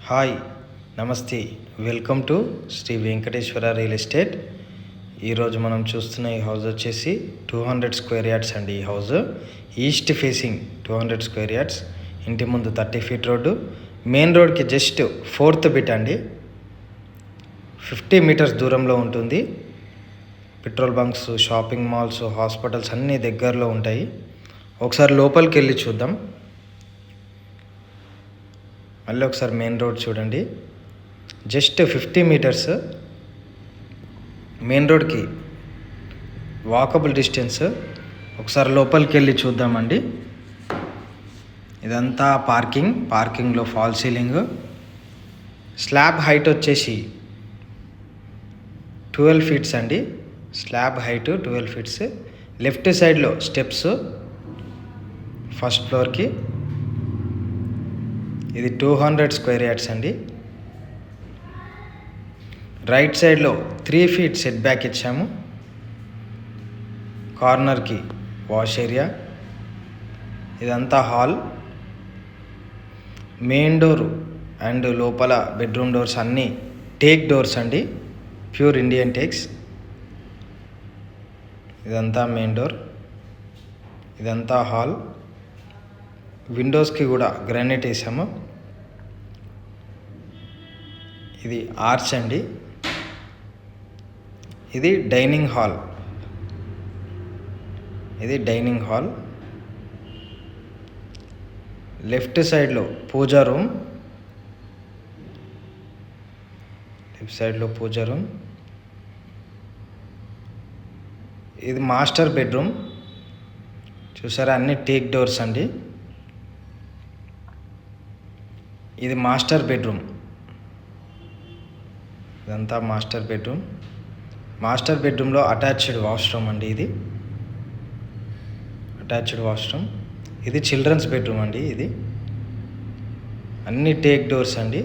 Hi నమస్తే, welcome to Sri Venkateswara real estate. ఈరోజు మనం చూస్తున్న ఈ హౌస్ వచ్చేసి 200 స్క్వేర్ యార్డ్స్ అండి. ఈ house east facing 200 square yards. ఇంటి ముందు 30 ఫీట్ రోడ్డు, మెయిన్ రోడ్కి జస్ట్ 4th బిట్ అండి. 50 మీటర్స్ దూరంలో ఉంటుంది. Petrol bunks, shopping malls, hospitals అన్నీ దగ్గరలో ఉంటాయి. ఒకసారి లోపలికి వెళ్ళి చూద్దాం. మళ్ళీ ఒకసారి మెయిన్ రోడ్ చూడండి, జస్ట్ 50 మీటర్స్ మెయిన్ రోడ్కి వాకబుల్ డిస్టెన్స్. ఒకసారి లోపలికి వెళ్ళి చూద్దామండి. ఇదంతా పార్కింగ్లో ఫాల్ సీలింగ్. స్లాబ్ హైట్ వచ్చేసి 12 ఫీట్స్ అండి. Slab height 12 feets. లెఫ్ట్ సైడ్లో స్టెప్స్ ఫస్ట్ ఫ్లోర్కి. ఇది 200 స్క్వేర్ యార్డ్స్ అండి. రైట్ సైడ్లో 3 ఫీట్ సెట్ బ్యాక్ ఇచ్చాము. కార్నర్కి వాష్ ఏరియా. ఇదంతా హాల్. మెయిన్ డోర్ అండ్ లోపల బెడ్రూమ్ డోర్స్ అన్నీ టేక్ డోర్స్ అండి, ప్యూర్ ఇండియన్ టేక్స్. ఇదంతా మెయిన్ డోర్, ఇదంతా హాల్. విండోస్కి కూడా గ్రానైట్ వేసాము. ఇది ఆర్చ్ అండి. ఇది డైనింగ్ హాల్. లెఫ్ట్ సైడ్లో పూజా రూమ్. ఇది మాస్టర్ బెడ్రూమ్. చూసారా, అన్ని టేక్ డోర్స్ అండి. ఇది మాస్టర్ బెడ్రూమ్. ఇదంతా మాస్టర్ బెడ్రూమ్లో అటాచ్డ్ వాష్రూమ్ అండి. ఇది అటాచ్డ్ వాష్రూమ్. ఇది చిల్డ్రన్స్ బెడ్రూమ్ అండి. ఇది అన్ని టేక్ డోర్స్ అండి.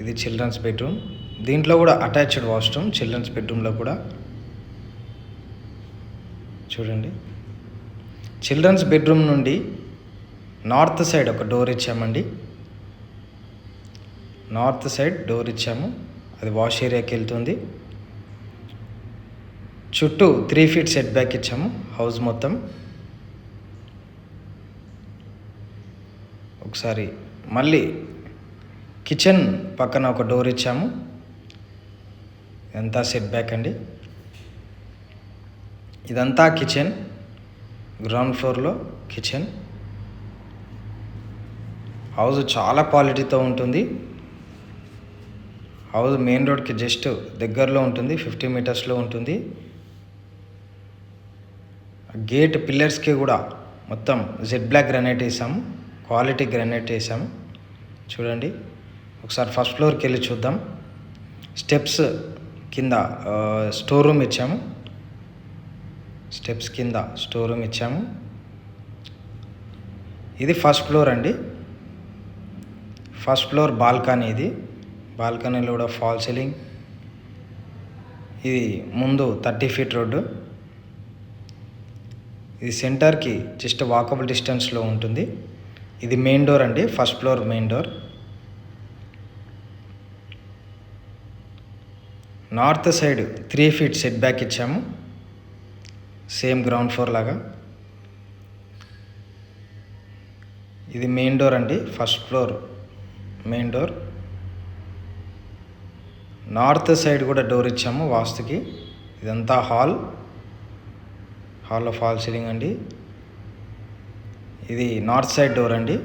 ఇది చిల్డ్రన్స్ బెడ్రూమ్. దీంట్లో కూడా అటాచ్డ్ వాష్రూమ్. చిల్డ్రన్స్ బెడ్రూమ్లో కూడా చూడండి. చిల్డ్రన్స్ బెడ్రూమ్ నుండి నార్త్ సైడ్ ఒక డోర్ ఇచ్చామండి. అది వాష్ ఏరియాకి వెళ్తుంది. చుట్టూ 3 ఫీట్ సెట్ బ్యాక్ ఇచ్చాము హౌస్ మొత్తం. ఒకసారి మళ్ళీ కిచెన్ పక్కన ఒక డోర్ ఇచ్చాము. ఇదంతా సెట్ బ్యాక్ అండి. ఇదంతా కిచెన్, గ్రౌండ్ ఫ్లోర్లో కిచెన్. హౌస్ చాలా క్వాలిటీతో ఉంటుంది. హౌస్ మెయిన్ రోడ్కి జస్ట్ దగ్గరలో ఉంటుంది, 50 మీటర్స్లో ఉంటుంది. గేట్ పిల్లర్స్కి కూడా మొత్తం జెడ్ బ్లాక్ గ్రానైట్ వేసాము, క్వాలిటీ గ్రానైట్ వేసాము. చూడండి. ఒకసారి ఫస్ట్ ఫ్లోర్కి వెళ్ళి చూద్దాం. స్టెప్స్ కింద స్టోర్ రూమ్ ఇచ్చాము. ఇది ఫస్ట్ ఫ్లోర్ అండి. First floor balcony. ఇది బాల్కనీలో కూడా ఫాల్ సీలింగ్. ఇది ముందు 30 ఫీట్ రోడ్డు. ఇది సెంటర్కి జస్ట్ వాకబుల్ డిస్టెన్స్లో ఉంటుంది. ఇది మెయిన్ డోర్ అండి, first floor main door. North side 3 feet set back ఇచ్చాము, సేమ్ గ్రౌండ్ ఫ్లోర్ లాగా. ఇది మెయిన్ డోర్ అండి, first floor main door. North side కూడా డోర్ ఇచ్చాము వాస్తుకి. ఇదంతా హాల్లో ఫాల్ సీలింగ్ అండి. ఇది నార్త్ సైడ్ డోర్ అండి.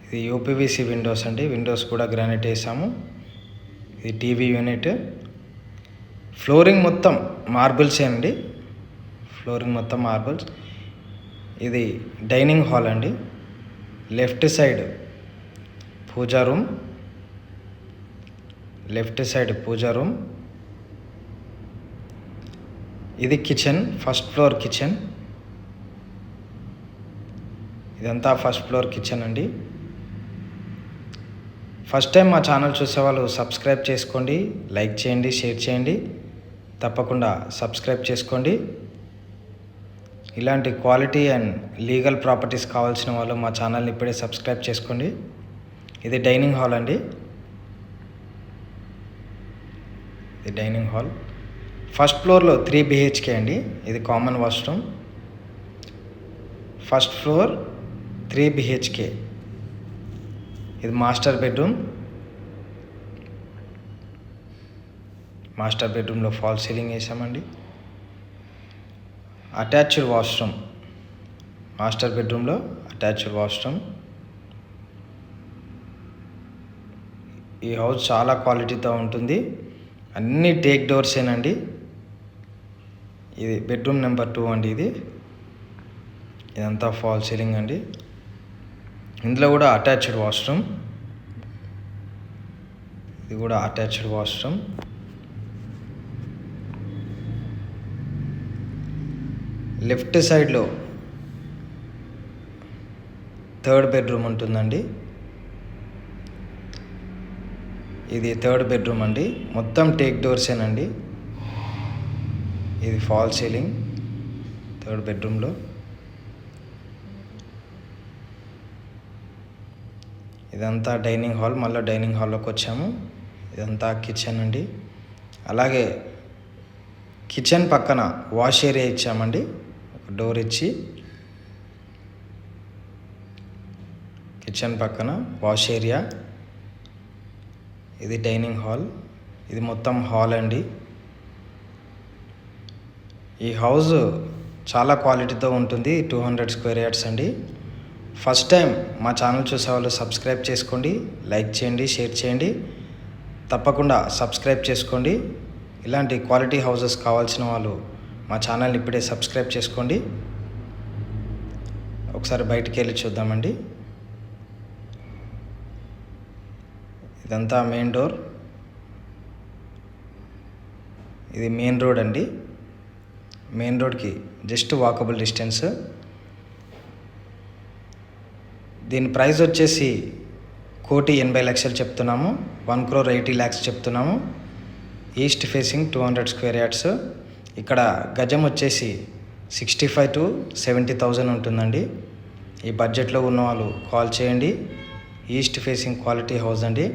ఇది యూపీవీసీ విండోస్ అండి. విండోస్ కూడా గ్రానైట్ వేసాము. ఇది టీవీ యూనిట్. ఫ్లోరింగ్ మొత్తం మార్బుల్సే అండి. ఇది డైనింగ్ హాల్ అండి. లెఫ్ట్ సైడ్ పూజా రూమ్. ఇది కిచెన్, ఫస్ట్ ఫ్లోర్ కిచెన్. ఇదంతా ఫస్ట్ ఫ్లోర్ కిచెన్ అండి. ఫస్ట్ టైం మా ఛానల్ చూసేవాళ్ళు సబ్స్క్రైబ్ చేసుకోండి, లైక్ చేయండి, షేర్ చేయండి. తప్పకుండా సబ్స్క్రైబ్ చేసుకోండి. ఇలాంటి క్వాలిటీ అండ్ లీగల్ ప్రాపర్టీస్ కావాల్సిన వాళ్ళు మా ఛానల్ని ఇప్పుడే సబ్స్క్రైబ్ చేసుకోండి. ఇది డైనింగ్ హాల్ అండి. ఇది డైనింగ్ హాల్. ఫస్ట్ ఫ్లోర్లో 3 BHK అండి. ఇది common washroom. First floor 3 BHK. ఇది మాస్టర్ బెడ్రూమ్. మాస్టర్ బెడ్రూమ్లో ఫాల్ సీలింగ్ వేసామండి. Attached washroom. మాస్టర్ బెడ్రూమ్లో అటాచ్డ్ వాష్రూమ్. ఈ హౌస్ చాలా క్వాలిటీతో ఉంటుంది. అన్ని టేక్ డోర్సేనండి. ఇది బెడ్రూమ్ నెంబర్ 2 అండి. ఇదంతా ఫాల్ సీలింగ్ అండి. ఇందులో కూడా అటాచ్డ్ వాష్రూమ్. ఇది కూడా అటాచ్డ్ వాష్రూమ్. లెఫ్ట్ సైడ్లో 3rd బెడ్రూమ్ ఉంటుందండి. ఇది 3rd బెడ్రూమ్ అండి. మొత్తం టేక్ డోర్సేనండి. ఇది ఫాల్ సీలింగ్ 3rd బెడ్రూమ్లో. ఇదంతా డైనింగ్ హాల్. మళ్ళీ డైనింగ్ హాల్లోకి వచ్చాము. ఇదంతా కిచెన్ అండి. అలాగే కిచెన్ పక్కన వాష్ ఏరియా ఇచ్చామండి. ఒక డోర్ ఇచ్చి కిచెన్ పక్కన వాష్ ఏరియా. ఇది డైనింగ్ హాల్. ఇది మొత్తం హాల్ అండి. ఈ హౌస్ చాలా క్వాలిటీతో ఉంటుంది. 200 స్క్వేర్ యార్డ్స్ అండి. ఫస్ట్ టైం మా ఛానల్ చూసే వాళ్ళు సబ్స్క్రైబ్ చేసుకోండి, లైక్ చేయండి, షేర్ చేయండి. తప్పకుండా సబ్స్క్రైబ్ చేసుకోండి. ఇలాంటి క్వాలిటీ హౌసెస్ కావాల్సిన వాళ్ళు మా ఛానల్ని ఇప్పుడే సబ్స్క్రైబ్ చేసుకోండి. ఒకసారి బయటికి వెళ్ళి చూద్దామండి. ఇదంతా మెయిన్ డోర్. ఇది మెయిన్ రోడ్ అండి. మెయిన్ రోడ్కి జస్ట్ వాకబుల్ డిస్టెన్స్. దీని ప్రైస్ వచ్చేసి 1,80,00,000 చెప్తున్నాము. 1,80,00,000 చెప్తున్నాము. East facing 200 square yards. ఇక్కడ గజం వచ్చేసి 65,000 to 70,000 ఉంటుందండి. ఈ బడ్జెట్లో ఉన్న వాళ్ళు కాల్ చేయండి. ఈస్ట్ ఫేసింగ్ క్వాలిటీ హౌస్ అండి.